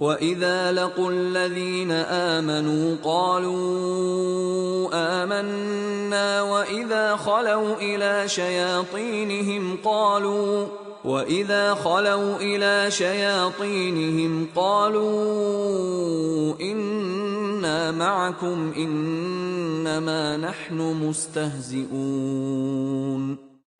وَإِذَا لَقُوا الَّذِينَ آمَنُوا قَالُوا آمَنَّا وَإِذَا خَلَوْا إِلَى شَيَاطِينِهِمْ قَالُوا إِنَّا مَعَكُمْ إِنَّمَا نَحْنُ مُسْتَهْزِئُونَ۔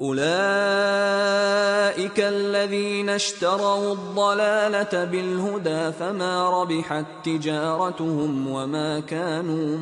أولئك الذين اشتروا الضلالة بالهدى فما ربحت تجارتهم وما كانوا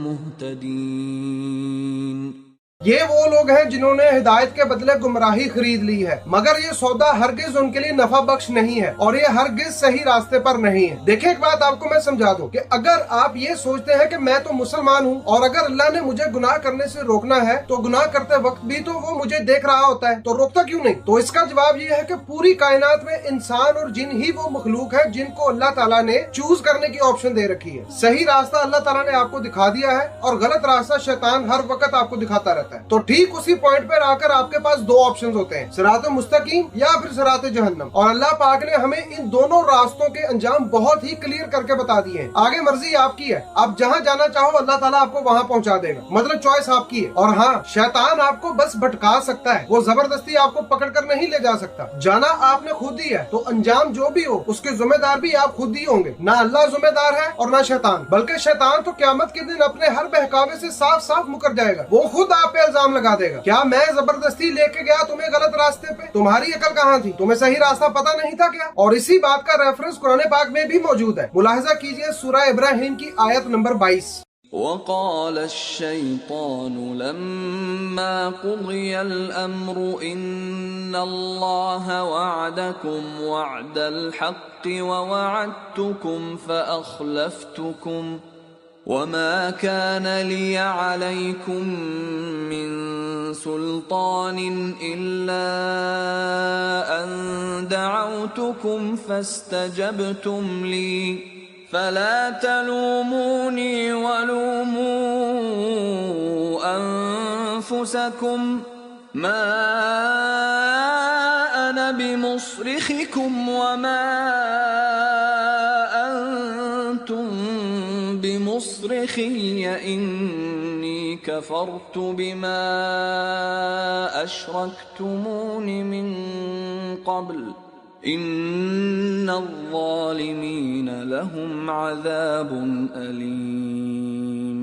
مهتدين یہ وہ لوگ ہیں جنہوں نے ہدایت کے بدلے گمراہی خرید لی ہے، مگر یہ سودا ہرگز ان کے لیے نفع بخش نہیں ہے اور یہ ہرگز صحیح راستے پر نہیں ہے۔ دیکھیں ایک بات آپ کو میں سمجھا دوں کہ اگر آپ یہ سوچتے ہیں کہ میں تو مسلمان ہوں اور اگر اللہ نے مجھے گناہ کرنے سے روکنا ہے تو گناہ کرتے وقت بھی تو وہ مجھے دیکھ رہا ہوتا ہے، تو روکتا کیوں نہیں؟ تو اس کا جواب یہ ہے کہ پوری کائنات میں انسان اور جن ہی وہ مخلوق ہے جن کو اللہ تعالیٰ نے چوز کرنے کی آپشن دے رکھی ہے۔ صحیح راستہ اللہ تعالیٰ نے آپ کو دکھا دیا ہے اور غلط راستہ شیطان ہر وقت آپ کو دکھاتا رہتا ہے۔ تو ٹھیک اسی پوائنٹ پر آ کر آپ کے پاس دو آپشنز ہوتے ہیں، صراط مستقیم یا پھر صراط جہنم، اور اللہ پاک نے ہمیں ان دونوں راستوں کے انجام بہت ہی کلیئر کر کے بتا دیے ہیں۔ آگے مرضی آپ کی ہے، آپ جہاں جانا چاہو اللہ تعالیٰ آپ کو وہاں پہنچا دے گا، مطلب چوائس آپ کی ہے۔ اور ہاں، شیطان آپ کو بس بھٹکا سکتا ہے، وہ زبردستی آپ کو پکڑ کر نہیں لے جا سکتا۔ جانا آپ نے خود ہی ہے، تو انجام جو بھی ہو اس کے ذمہ دار بھی آپ خود ہی ہوں گے، نہ اللہ ذمہ دار ہے اور نہ شیطان، بلکہ شیطان تو قیامت کے دن اپنے ہر بہکاوے سے صاف صاف مکر جائے گا، وہ خود آپ پہ الزام لگا دے گا۔ کیا میں زبردستی لے کے گیا تمہیں غلط راستے پہ؟ تمہاری عقل کہاں تھی؟ تمہیں صحیح راستہ پتہ نہیں تھا کیا؟ اور اسی بات کا ریفرنس قرآن پاک میں بھی موجود ہے، ملاحظہ کیجئے سورہ ابراہیم کی آیت نمبر 22۔ وقال الشيطان لما قضي الأمر إن الله وعدكم وعد الحق ووعدتكم فأخلفتكم وما كان لي عليكم من سلطان إلا أن دعوتكم فاستجبتم لي فلا تلوموني ولوموا أنفسكم ما أنا بمصرخكم وما أنتم بمصرخي إني كفرت بما أشركتمون من قبل ان الظالمین لهم عذاب علیم۔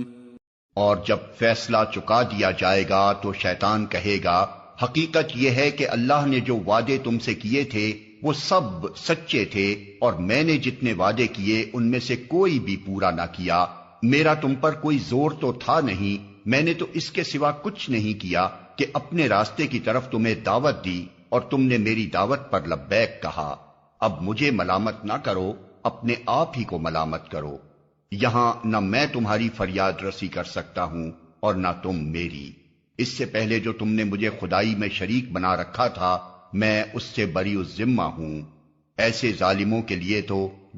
اور جب فیصلہ چکا دیا جائے گا تو شیطان کہے گا، حقیقت یہ ہے کہ اللہ نے جو وعدے تم سے کیے تھے وہ سب سچے تھے اور میں نے جتنے وعدے کیے ان میں سے کوئی بھی پورا نہ کیا۔ میرا تم پر کوئی زور تو تھا نہیں، میں نے تو اس کے سوا کچھ نہیں کیا کہ اپنے راستے کی طرف تمہیں دعوت دی اور تم نے میری دعوت پر لبیک کہا۔ اب مجھے ملامت نہ کرو، اپنے آپ ہی کو ملامت کرو۔ یہاں نہ میں تمہاری فریاد رسی کر سکتا ہوں اور نہ تم میری۔ اس سے پہلے جو تم نے مجھے خدائی میں شریک بنا رکھا تھا میں اس سے بری الذمہ ہوں۔ ایسے ظالموں کے لیے تو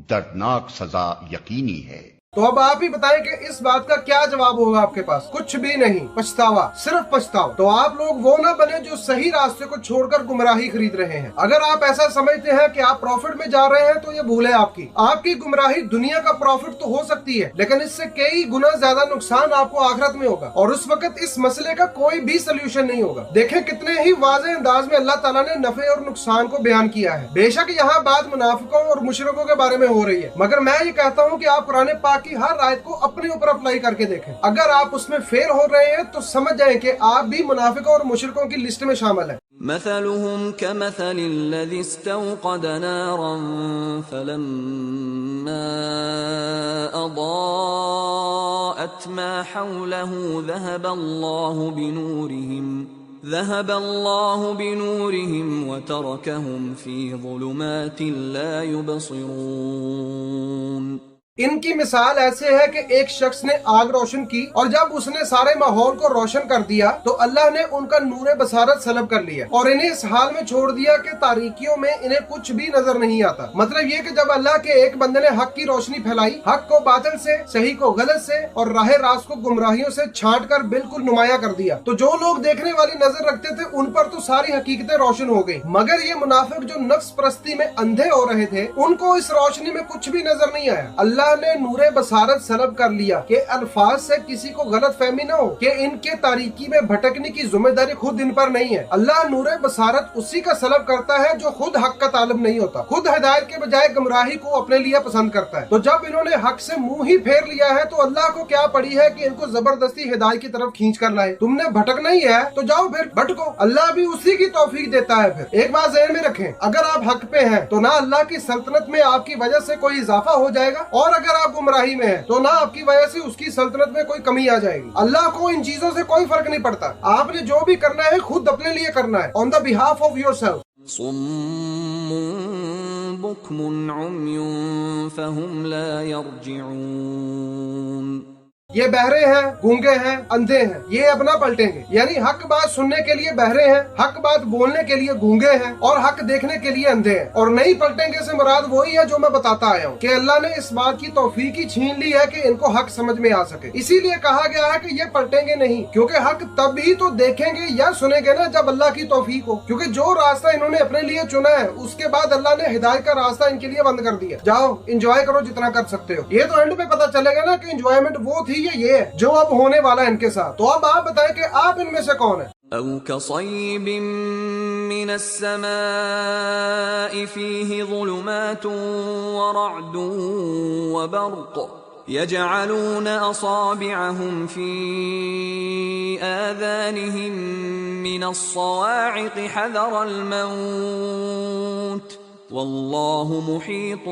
دردناک سزا یقینی ہے۔ تو اب آپ ہی بتائیں کہ اس بات کا کیا جواب ہوگا آپ کے پاس؟ کچھ بھی نہیں، پچھتاوا، صرف پچھتاوا۔ تو آپ لوگ وہ نہ بنے جو صحیح راستے کو چھوڑ کر گمراہی خرید رہے ہیں۔ اگر آپ ایسا سمجھتے ہیں کہ آپ پروفٹ میں جا رہے ہیں تو یہ بھول ہے آپ کی گمراہی دنیا کا پروفٹ تو ہو سکتی ہے، لیکن اس سے کئی گنا زیادہ نقصان آپ کو آخرت میں ہوگا، اور اس وقت اس مسئلے کا کوئی بھی سلوشن نہیں ہوگا۔ دیکھیں کتنے ہی واضح انداز میں اللہ تعالیٰ نے نفع اور نقصان کو بیان کیا ہے۔ بے شک یہاں بات منافقوں اور مشرکوں کے بارے میں ہو رہی ہے، مگر میں یہ کہتا ہوں کہ آپ قرآن پاک کی ہر آیت کو اپنے اوپر اپلائی کر کے دیکھیں۔ اگر آپ اس میں فیل ہو رہے ہیں تو سمجھ جائیں کہ آپ بھی منافقوں اور مشرکوں کی لسٹ میں شامل ہیں۔ مثلهم كمثل الذي استوقد نارا فلما أضاءت ما حوله ذهب الله بنورهم وتركهم في ظلمات لا يبصرون۔ ان کی مثال ایسے ہے کہ ایک شخص نے آگ روشن کی اور جب اس نے سارے ماحول کو روشن کر دیا تو اللہ نے ان کا نور بصارت سلب کر لیا اور انہیں اس حال میں چھوڑ دیا کہ تاریکیوں میں انہیں کچھ بھی نظر نہیں آتا۔ مطلب یہ کہ جب اللہ کے ایک بندے نے حق کی روشنی پھیلائی، حق کو باطل سے، صحیح کو غلط سے اور راہ راست کو گمراہیوں سے چھانٹ کر بالکل نمایاں کر دیا، تو جو لوگ دیکھنے والی نظر رکھتے تھے ان پر تو ساری حقیقتیں روشن ہو گئی، مگر یہ منافق جو نفس پرستی میں اندھے ہو رہے تھے ان کو اس روشنی میں کچھ بھی نظر نہیں آیا۔ اللہ نے نور بصارت سلب کر لیا کہ الفاظ سے کسی کو غلط فہمی نہ ہو کہ ان کے تاریکی میں بھٹکنے کی ذمہ داری خود ان پر نہیں ہے۔ اللہ نور بصارت اسی کا سلب کرتا ہے جو خود حق کا طالب نہیں ہوتا، خود ہدایت کے بجائے گمراہی کو اپنے لیے پسند کرتا ہے۔ تو جب انہوں نے حق سے منہ ہی پھیر لیا ہے تو اللہ کو کیا پڑی ہے کہ ان کو زبردستی ہدایت کی طرف کھینچ کر لائے۔ تم نے بھٹکنا ہی ہے تو جاؤ پھر بھٹکو، اللہ بھی اسی کی توفیق دیتا ہے۔ پھر ایک بات ذہن میں رکھیں، اگر آپ حق پہ ہیں تو نہ اللہ کی سلطنت میں آپ کی وجہ سے کوئی اضافہ ہو جائے گا، اور اگر آپ گمراہی میں ہیں تو نہ آپ کی وجہ سے اس کی سلطنت میں کوئی کمی آ جائے گی. اللہ کو ان چیزوں سے کوئی فرق نہیں پڑتا. آپ نے جو بھی کرنا ہے خود اپنے لیے کرنا ہے, on the behalf of yourself. صم بكم عمي فهم لا يرجعون. یہ بہرے ہیں, گونگے ہیں, اندھے ہیں, یہ اب نہ پلٹیں گے. یعنی حق بات سننے کے لیے بہرے ہیں, حق بات بولنے کے لیے گونگے ہیں, اور حق دیکھنے کے لیے اندھے ہیں. اور نہیں پلٹیں گے سے مراد وہی ہے جو میں بتاتا آیا ہوں کہ اللہ نے اس بات کی توفیق ہی چھین لی ہے کہ ان کو حق سمجھ میں آ سکے. اسی لیے کہا گیا ہے کہ یہ پلٹیں گے نہیں, کیونکہ حق تب ہی تو دیکھیں گے یا سنیں گے نا جب اللہ کی توفیق ہو. کیونکہ جو راستہ انہوں نے اپنے لیے چنا ہے اس کے بعد اللہ نے ہدایت کا راستہ ان کے لیے بند کر دیا. جاؤ انجوائے کرو جتنا کر سکتے ہو. یہ تو اینڈ پہ پتا چلے گا نا کہ انجوائمنٹ وہ تھی یہ ہے جو اب ہونے والا ہے ان کے ساتھ. تو اب آپ بتائیں کہ آپ ان میں سے کون ہیں؟ أو كصيب من السماء فيه ظلمات ورعد وبرق يجعلون أصابعهم في آذانهم من الصواعق حذر الموت والله محيط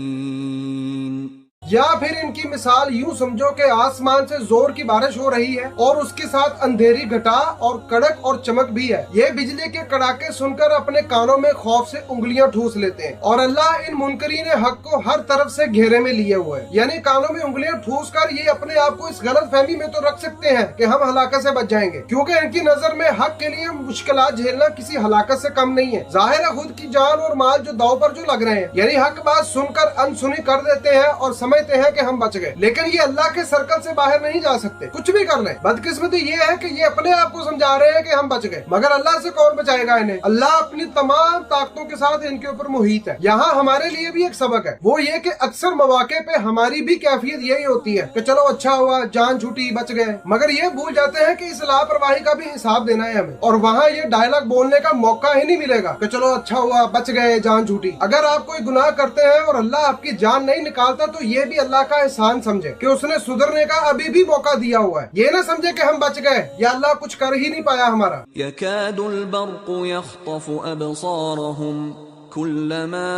بالكافرين. یا پھر ان کی مثال یوں سمجھو کہ آسمان سے زور کی بارش ہو رہی ہے اور اس کے ساتھ اندھیری گھٹا اور کڑک اور چمک بھی ہے. یہ بجلی کے کڑاکے سن کر اپنے کانوں میں خوف سے انگلیاں ٹھوس لیتے ہیں. اور اللہ ان منکرین حق کو ہر طرف سے گھیرے میں لیے ہوئے ہیں. یعنی کانوں میں انگلیاں ٹھوس کر یہ اپنے آپ کو اس غلط فہمی میں تو رکھ سکتے ہیں کہ ہم ہلاکت سے بچ جائیں گے, کیونکہ ان کی نظر میں حق کے لیے مشکلات جھیلنا کسی ہلاکت سے کم نہیں ہے. ظاہر ہے خود کی جان اور مال جو داؤ پر جو لگ رہے ہیں, یعنی حق بات سن کر انسنی کر دیتے ہیں اور سمجھتے ہیں کہ ہم بچ گئے, لیکن یہ اللہ کے سرکل سے باہر نہیں جا سکتے. کچھ بھی کر لیں, بدقسمتی یہ ہے کہ یہ اپنے آپ کو سمجھا رہے ہیں کہ ہم بچ گئے, مگر اللہ سے کون بچائے گا انہیں؟ اللہ اپنی تمام طاقتوں کے ساتھ ان کے اوپر محیط ہے. یہاں ہمارے لیے بھی ایک سبق ہے, وہ یہ کہ اکثر مواقع پہ ہماری بھی کیفیت یہی ہوتی ہے کہ چلو اچھا ہوا, جان چھوٹی, بچ گئے, مگر یہ بھول جاتے ہیں کہ اس لاپرواہی کا بھی حساب دینا ہے ہمیں. اور وہاں یہ ڈائلاگ بولنے کا موقع ہی نہیں ملے گا کہ چلو اچھا ہوا, بچ گئے, جان چھوٹی. اگر آپ کوئی گناہ کرتے ہیں اور اللہ آپ کی جان نہیں نکالتا تو یہ بھی اللہ کا احسان سمجھے کہ اس نے سدھرنے کا ابھی بھی موقع دیا ہوا ہے. یہ نہ سمجھے کہ ہم بچ گئے یا اللہ کچھ کر ہی نہیں پایا ہمارا. يكاد البرق يخطف أبصارهم كلما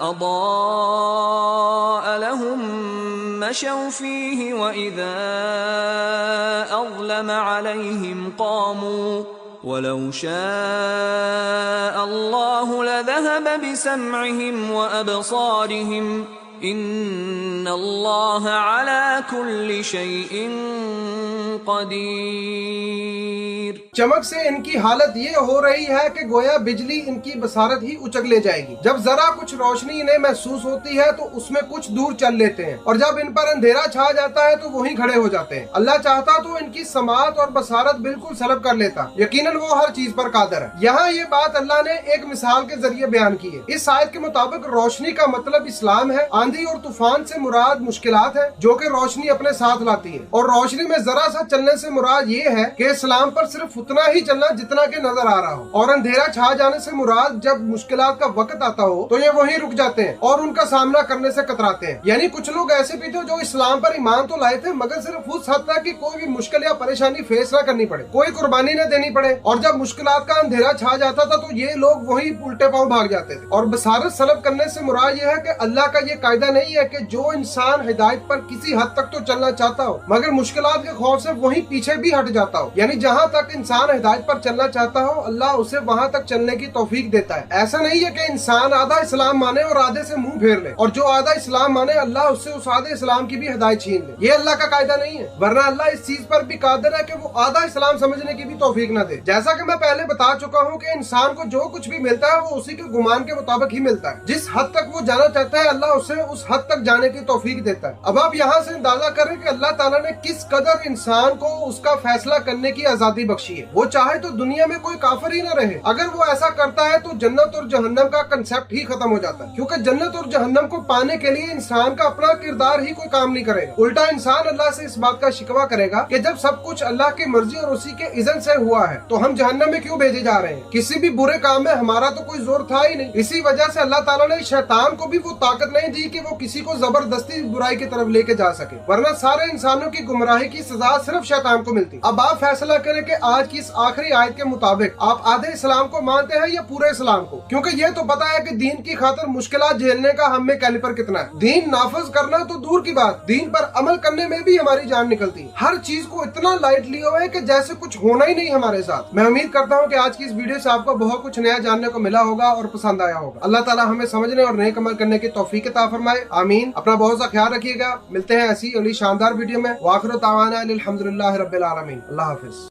أضاء لهم مشوا فيه وإذا أظلم عليهم قاموا ولو شاء الله لذهب بسمعهم وأبصارهم ان اللہ علی کل شیء قدیر. چمک سے ان کی حالت یہ ہو رہی ہے کہ گویا بجلی ان کی بصارت ہی اچک لے جائے گی. جب ذرا کچھ روشنی انہیں محسوس ہوتی ہے تو اس میں کچھ دور چل لیتے ہیں, اور جب ان پر اندھیرا چھا جاتا ہے تو وہیں کھڑے ہو جاتے ہیں. اللہ چاہتا تو ان کی سماعت اور بصارت بالکل سلب کر لیتا, یقیناً وہ ہر چیز پر قادر ہے. یہاں یہ بات اللہ نے ایک مثال کے ذریعے بیان کی ہے. اس آیت کے مطابق روشنی کا مطلب اسلام ہے. آندھی اور طوفان سے مراد مشکلات ہے جو کہ روشنی اپنے ساتھ لاتی ہے, اور روشنی میں ذرا سا چلنے سے مراد یہ ہے کہ اسلام پر صرف اتنا ہی چلنا جتنا کہ نظر آ رہا ہو. اور اندھیرا چھا جانے سے مراد جب مشکلات کا وقت آتا ہو تو یہ وہیں رک جاتے ہیں اور ان کا سامنا کرنے سے کتراتے ہیں. یعنی کچھ لوگ ایسے بھی تھے جو اسلام پر ایمان تو لائے تھے مگر صرف اس حد تک کہ کوئی بھی مشکل یا پریشانی فیس نہ کرنی پڑے, کوئی قربانی نہ دینی پڑے, اور جب مشکلات کا اندھیرا چھا جاتا تھا تو یہ لوگ وہی الٹے پاؤں بھاگ جاتے تھے. اور بصارت سلب کرنے سے مراد یہ ہے کہ اللہ کا یہ قاعدہ نہیں ہے کہ جو انسان ہدایت پر کسی حد تک تو چلنا چاہتا ہو مگر مشکلات کے خوف سے وہیں پیچھے بھی ہٹ جاتا ہو. یعنی جہاں تک انسان ہدایت پر چلنا چاہتا ہو اللہ اسے وہاں تک چلنے کی توفیق دیتا ہے. ایسا نہیں ہے کہ انسان آدھا اسلام مانے اور آدھے سے منہ پھیر لے, اور جو آدھا اسلام مانے اللہ اس سے اس آدھے اسلام کی بھی ہدایت چھین لے. یہ اللہ کا قاعدہ نہیں ہے, ورنہ اللہ اس چیز پر بھی قادر ہے کہ وہ آدھا اسلام سمجھنے کی بھی توفیق نہ دے. جیسا کہ میں پہلے بتا چکا ہوں کہ انسان کو جو کچھ بھی ملتا ہے وہ اسی کے گمان کے مطابق ہی ملتا ہے. جس حد تک وہ جانا چاہتا ہے اللہ اسے اس حد تک جانے کی توفیق دیتا ہے. اب آپ یہاں سے اندازہ کریں کہ اللہ تعالیٰ نے کس قدر انسان کو اس کا فیصلہ کرنے کی آزادی بخشی ہے. وہ چاہے تو دنیا میں کوئی کافر ہی نہ رہے, اگر وہ ایسا کرتا ہے تو جنت اور جہنم کا کنسیپٹ ہی ختم ہو جاتا ہے, کیونکہ جنت اور جہنم کو پانے کے لیے انسان کا اپنا کردار ہی کوئی کام نہیں کرے گا. الٹا انسان اللہ سے اس بات کا شکوہ کرے گا کہ جب سب کچھ اللہ کی مرضی اور اسی کے اذن سے ہوا ہے تو ہم جہنم میں کیوں بھیجے جا رہے ہیں؟ کسی بھی برے کام میں ہمارا تو کوئی زور تھا ہی نہیں. اسی وجہ سے اللہ تعالیٰ نے شیطان کو بھی وہ طاقت نہیں دی کہ وہ کسی کو زبردستی برائی کی طرف لے کے جا سکے, ورنہ سارے انسانوں کی گمراہی کی سزا صرف شیطان کو ملتی. اب آپ فیصلہ کریں کہ آج کی اس آخری آیت کے مطابق آپ آدھے اسلام کو مانتے ہیں یا پورے اسلام کو؟ کیونکہ یہ تو پتا ہے کہ دین کی خاطر مشکلات جھیلنے کا ہم میں کیلیپر کتنا ہے. دین نافذ کرنا تو دور کی بات، دین پر عمل کرنے میں بھی ہماری جان نکلتی ہے. ہر چیز کو اتنا لائٹ لیا ہوا ہے کہ جیسے کچھ ہونا ہی نہیں ہمارے ساتھ. میں امید کرتا ہوں کہ آج کی اس ویڈیو سے آپ کو بہت کچھ نیا جاننے کو ملا ہوگا اور پسند آیا ہوگا. اللہ تعالیٰ ہمیں سمجھنے اور نیک عمل کرنے کی توفیق عطا فرمائے. آمین. اپنا بہت سا خیال رکھیے گا. ملتے ہیں ایسی اگلی شاندار ویڈیو میں. وآخر دعوانا الحمدللہ رب العالمین. اللہ حافظ.